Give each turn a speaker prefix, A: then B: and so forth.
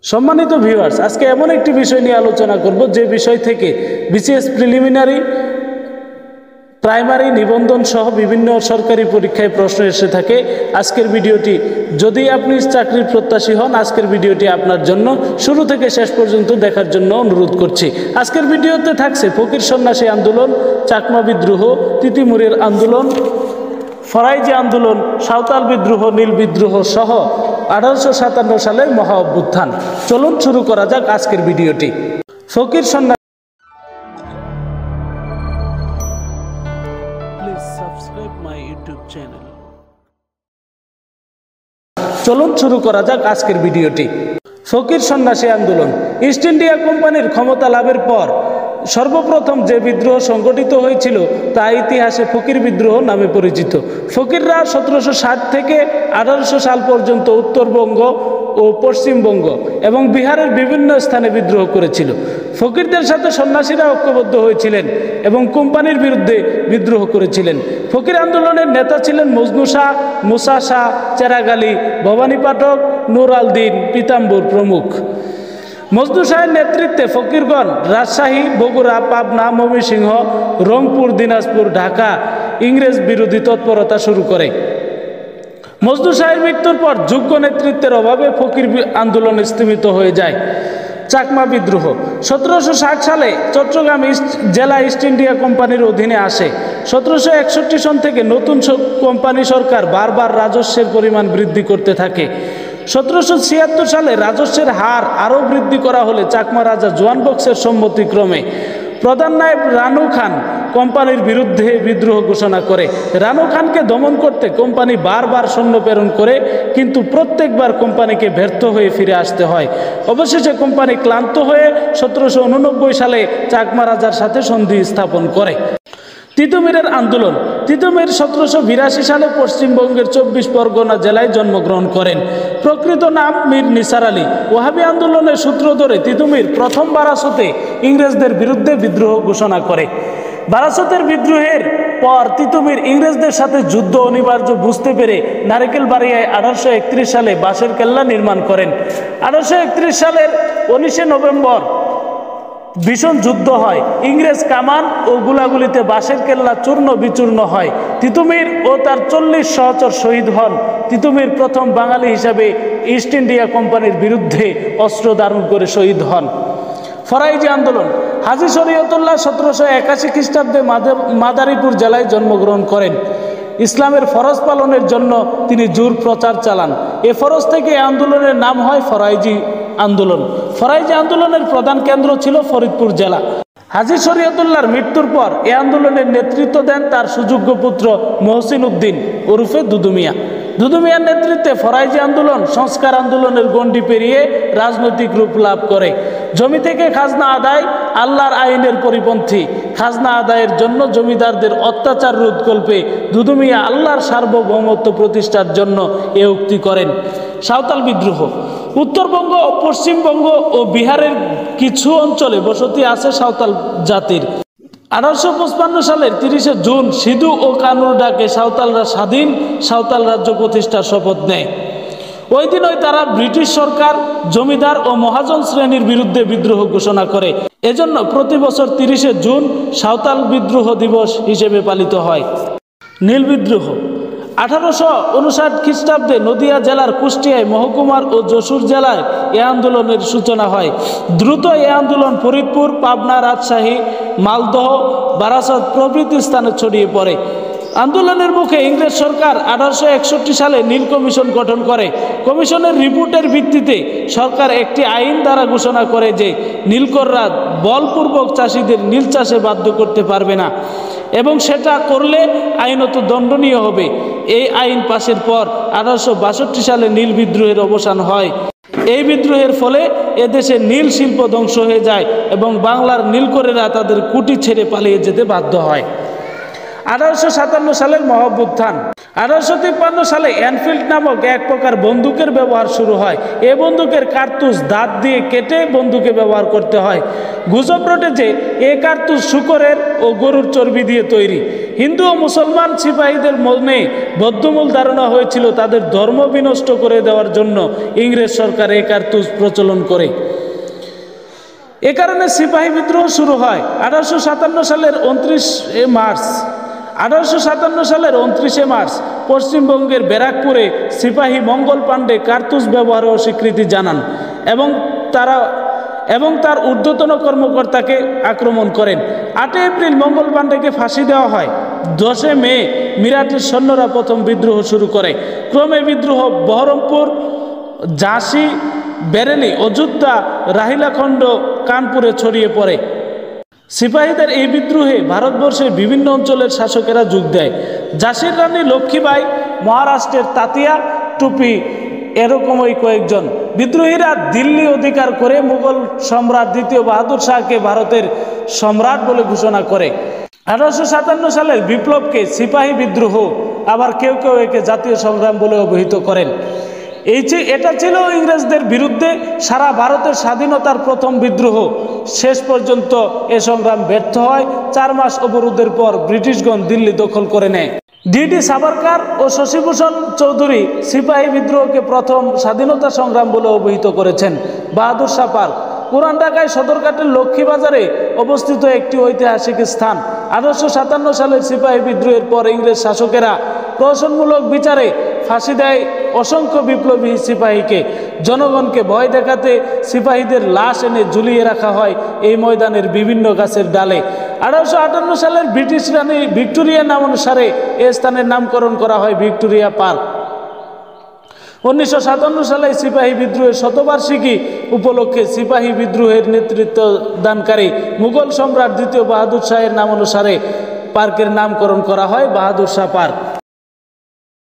A: সম্মানিত ভিউয়ার্স, আজকে এমন একটি বিষয় নিয়ে আলোচনা করব যে বিষয় থেকে বিসিএস প্রিলিমিনারি, প্রাইমারি, নিবন্ধন সহ বিভিন্ন সরকারি পরীক্ষায় প্রশ্ন এসে থাকে। আজকের ভিডিওটি, যদি আপনি চাকরির প্রত্যাশী হন, আজকের ভিডিওটি আপনার জন্য শুরু থেকে শেষ পর্যন্ত দেখার জন্য অনুরোধ করছি। আজকের ভিডিওতে থাকছে ফকির সন্ন্যাসী আন্দোলন, চাকমা বিদ্রোহ, তিতিমুরের আন্দোলন, ফরাইজি আন্দোলন, সাঁওতাল বিদ্রোহ, নীল বিদ্রোহ সহ 1857 সালের মহা অভ্যুত্থান। চলুন শুরু করা যাক আজকের ভিডিওটি। ফকির সন্ন্যাসী, please subscribe my YouTube channel. চলুন শুরু করা যাক আজকের ভিডিওটি। ফকির সন্ন্যাসী আন্দোলন। ইস্ট ইন্ডিয়া কোম্পানির ক্ষমতা লাভের পর সর্বপ্রথম যে বিদ্রোহ সংগঠিত হয়েছিল তা ইতিহাসে ফকির বিদ্রোহ নামে পরিচিত। ফকিররা 1760 থেকে 1800 সাল পর্যন্ত উত্তরবঙ্গ ও পশ্চিমবঙ্গ এবং বিহারের বিভিন্ন স্থানে বিদ্রোহ করেছিল। ফকিরদের সাথে সন্ন্যাসীরা ঐক্যবদ্ধ হয়েছিলেন এবং কোম্পানির বিরুদ্ধে বিদ্রোহ করেছিলেন। ফকির আন্দোলনের নেতা ছিলেন মজনু শাহ, মুসা শাহ, চেরাগ আলী, ভবানী পাঠক, নূর আল দিন, পীতাম্বর প্রমুখ। মজনু শাহের নেতৃত্বে ফকিরগণ রাজশাহী, বগুড়া, পাবনা, ময়মনসিংহ, রংপুর, দিনাজপুর, ঢাকা ইংরেজ বিরোধী তৎপরতা শুরু করে। মজনু শাহের মৃত্যুর পর যোগ্য নেতৃত্বের অভাবে ফকির আন্দোলন স্থগিত হয়ে যায়। চাকমা বিদ্রোহ 1760 সালে চট্টগ্রাম জেলা ইস্ট ইন্ডিয়া কোম্পানির অধীনে আসে। 1761 সন থেকে নতুন কোম্পানি সরকার বারবার রাজস্বের পরিমাণ বৃদ্ধি করতে থাকে। 1776 সালে রাজস্বের হার আরও বৃদ্ধি করা হলে চাকমা রাজা জোয়ান বক্সের সম্মতিক্রমে প্রধান নায়েব রানু খান কোম্পানির বিরুদ্ধে বিদ্রোহ ঘোষণা করে। রানু খানকে দমন করতে কোম্পানি বারবার সৈন্য প্রেরণ করে, কিন্তু প্রত্যেকবার কোম্পানিকে ব্যর্থ হয়ে ফিরে আসতে হয়। অবশেষে কোম্পানি ক্লান্ত হয়ে 1789 সালে চাকমা রাজার সাথে সন্ধি স্থাপন করে। তিতুমিরের আন্দোলন। তিতুমির 1782 সালে পশ্চিমবঙ্গের 24 পরগনা জেলায় জন্মগ্রহণ করেন। প্রকৃত নাম মীর নিসার আলী। ওয়াহাবি আন্দোলনের সূত্র ধরে তিতুমির প্রথম বারাসতে ইংরেজদের বিরুদ্ধে বিদ্রোহ ঘোষণা করে। বারাসতের বিদ্রোহের পর তিতুমির ইংরেজদের সাথে যুদ্ধ অনিবার্য বুঝতে পেরে নারিকেলবাড়িয়ায় 1831 সালে বাঁশের কেল্লা নির্মাণ করেন। 1831 সালের 19 নভেম্বর ভীষণ যুদ্ধ হয়। ইংরেজ কামান ও গুলাগুলিতে বাঁশের কেল্লা চূর্ণ বিচূর্ণ হয়। তিতুমির ও তার 40 সহচর শহীদ হন। তিতুমির প্রথম বাঙালি হিসাবে ইস্ট ইন্ডিয়া কোম্পানির বিরুদ্ধে অস্ত্র ধারণ করে শহীদ হন। ফরাইজি আন্দোলন। হাজী শরীয়তুল্লাহ 1781 খ্রিস্টাব্দে মাদারীপুর জেলায় জন্মগ্রহণ করেন। ইসলামের ফরজ পালনের জন্য তিনি জোর প্রচার চালান। এ ফরজ থেকে এই আন্দোলনের নাম হয় ফরাইজি আন্দোলন। ফরাইজি আন্দোলনের প্রধান কেন্দ্র ছিল ফরিদপুর জেলা। হাজী শরীয়তুল্লাহর মৃত্যুর পর এই আন্দোলনের নেতৃত্ব দেন তার সুযোগ্য পুত্র মহসিন উদ্দিন ওরফে দুদু মিয়া। দুদু মিয়ার নেতৃত্বে ফরাইজি আন্দোলন সংস্কার আন্দোলনের গণ্ডি পেরিয়ে রাজনৈতিক রূপ লাভ করে। জমি থেকে খাজনা আদায় আল্লাহর আইনের পরিপন্থী। খাজনা আদায়ের জন্য জমিদারদের অত্যাচার রোধকল্পে দুদু মিয়া আল্লাহর সার্বভৌমত্ব প্রতিষ্ঠার জন্য এ উক্তি করেন। সাঁওতাল বিদ্রোহ। উত্তরবঙ্গ ও পশ্চিমবঙ্গ ও বিহারের কিছু অঞ্চলে বসতি আছে সাঁওতাল জাতির। 1855 সালের 30 জুন সিধু ও কানুর ডাকে সাঁওতালরা স্বাধীন সাঁওতাল রাজ্য প্রতিষ্ঠার শপথ নেয়। ওই দিনই তারা ব্রিটিশ সরকার, জমিদার ও মহাজন শ্রেণীর বিরুদ্ধে বিদ্রোহ ঘোষণা করে। এজন্য প্রতি বছর 30 জুন সাঁওতাল বিদ্রোহ দিবস হিসেবে পালিত হয়। নীল বিদ্রোহ। 1859 খ্রিস্টাব্দে নদিয়া জেলার কুষ্টিয়ায় মহকুমার ও যশোর জেলায় এ আন্দোলনের সূচনা হয়। দ্রুত এ আন্দোলন ফরিদপুর, পাবনা, রাজশাহী, মালদহ, বারাসত প্রভৃতি স্থানে ছড়িয়ে পড়ে। আন্দোলনের মুখে ইংরেজ সরকার 1861 সালে নীল কমিশন গঠন করে। কমিশনের রিপোর্টের ভিত্তিতে সরকার একটি আইন দ্বারা ঘোষণা করে যে নীলকররা বলপূর্বক চাষিদের নীল চাষে বাধ্য করতে পারবে না এবং সেটা করলে আইনত দণ্ডনীয় হবে। এই আইন পাশের পর 1862 সালে নীল বিদ্রোহের অবসান হয়। এই বিদ্রোহের ফলে এদেশে নীল শিল্প ধ্বংস হয়ে যায় এবং বাংলার নীলকরেরা তাদের কুটি ছেড়ে পালিয়ে যেতে বাধ্য হয়। 1857 সালের মহা অভ্যুত্থান। 1853 সালে এনফিল্ড নামক এক প্রকার বন্দুকের ব্যবহার শুরু হয়। এ বন্দুকের কার্তুজ দাঁত দিয়ে কেটে বন্দুকে ব্যবহার করতে হয়। গুজব রটে যে এ কার্তুজ শূকরের ও গরুর চর্বি দিয়ে তৈরি। হিন্দু ও মুসলমান সিপাহীদের মনে বদ্ধমূল ধারণা হয়েছিল তাদের ধর্ম বিনষ্ট করে দেওয়ার জন্য ইংরেজ সরকার এই কার্তুজ প্রচলন করে। এ কারণে সিপাহী বিদ্রোহ শুরু হয় 1857 সালের 29শে মার্চ পশ্চিমবঙ্গের ব্যারাকপুরে সিপাহী মঙ্গল পাণ্ডে কার্তুজ ব্যবহারের অস্বীকৃতি জানান এবং তার ঊর্ধ্বতন কর্মকর্তাকে আক্রমণ করেন। 8 এপ্রিল মঙ্গল পাণ্ডেকে ফাঁসি দেওয়া হয়। 10 মে মিরাটের সৈন্যরা প্রথম বিদ্রোহ শুরু করে। ক্রমে বিদ্রোহ বহরমপুর, ঝাঁসি, বেরেলি, অযোধ্যা, রাহিলাখণ্ড, কানপুরে ছড়িয়ে পড়ে। সিপাহীদের এই বিদ্রোহে ভারতবর্ষের বিভিন্ন অঞ্চলের শাসকেরা যোগ দেয়। ঝাঁসির রানী লক্ষ্মীবাই, মহারাষ্ট্রের তাতিয়া টুপি, এরকমই কয়েকজন। বিদ্রোহীরা দিল্লি অধিকার করে মুঘল সম্রাট দ্বিতীয় বাহাদুর শাহকে ভারতের সম্রাট বলে ঘোষণা করে। 1857 সালের বিপ্লবকে সিপাহী বিদ্রোহ, আবার কেউ কেউ একে জাতীয় সংগ্রাম বলে অভিহিত করেন। এটা ছিল ইংরেজদের বিরুদ্ধে সারা ভারতের স্বাধীনতার প্রথম বিদ্রোহ। শেষ পর্যন্ত এ সংগ্রাম ব্যর্থ হয়। 4 মাস অবরোধের পর ব্রিটিশগণ দিল্লি দখল করে নেয়। ডি সাভারকার ও শশীভূষণ চৌধুরী সিপাহী বিদ্রোহকে প্রথম স্বাধীনতা সংগ্রাম বলে অভিহিত করেছেন। বাহাদুর শাহ পার্ক পুরান ঢাকায় সদরঘাটের লক্ষ্মীবাজারে অবস্থিত একটি ঐতিহাসিক স্থান। 1857 সালের সিপাহী বিদ্রোহের পর ইংরেজ শাসকেরা প্রহসনমূলক বিচারে ফাঁসি দেয় অসংখ্য বিপ্লবী সিপাহীকে। জনগণকে ভয় দেখাতে সিপাহীদের লাশ এনে ঝুলিয়ে রাখা হয় এই ময়দানের বিভিন্ন গাছের ডালে। 1858 সালের ব্রিটিশ রানী ভিক্টোরিয়া নামানুসারে এ স্থানের নামকরণ করা হয় ভিক্টোরিয়া পার্ক। 1957 সালে সিপাহী বিদ্রোহের শতবার্ষিকী উপলক্ষে সিপাহী বিদ্রোহের নেতৃত্ব দানকারী মুঘল সম্রাট দ্বিতীয় বাহাদুর শাহের নামানুসারে পার্কের নামকরণ করা হয় বাহাদুর শাহ পার্ক।